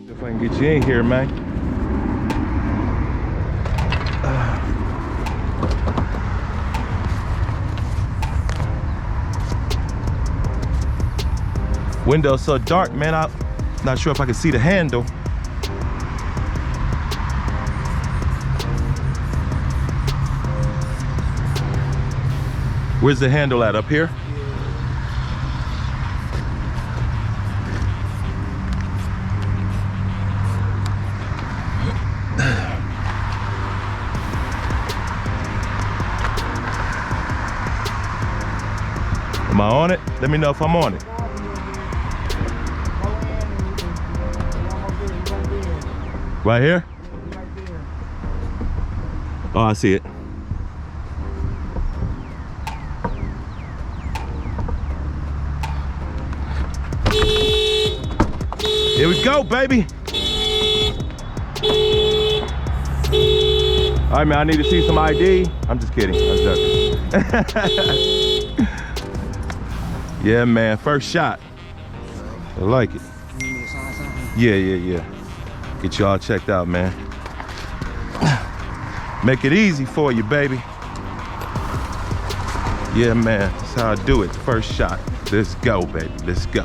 If I can get you in here, man. Window's so dark, man. I'm not sure if I can see the handle. Where's the handle at? Up here? Am I on it? Let me know if I'm on it. Right here? Oh, I see it. Here we go, baby. All right, man, I need to see some ID. I'm just kidding, I'm joking. Yeah, man, first shot. I like it. Yeah. Get you all checked out, man. Make it easy for you, baby. Yeah, man, that's how I do it. First shot. Let's go, baby, let's go.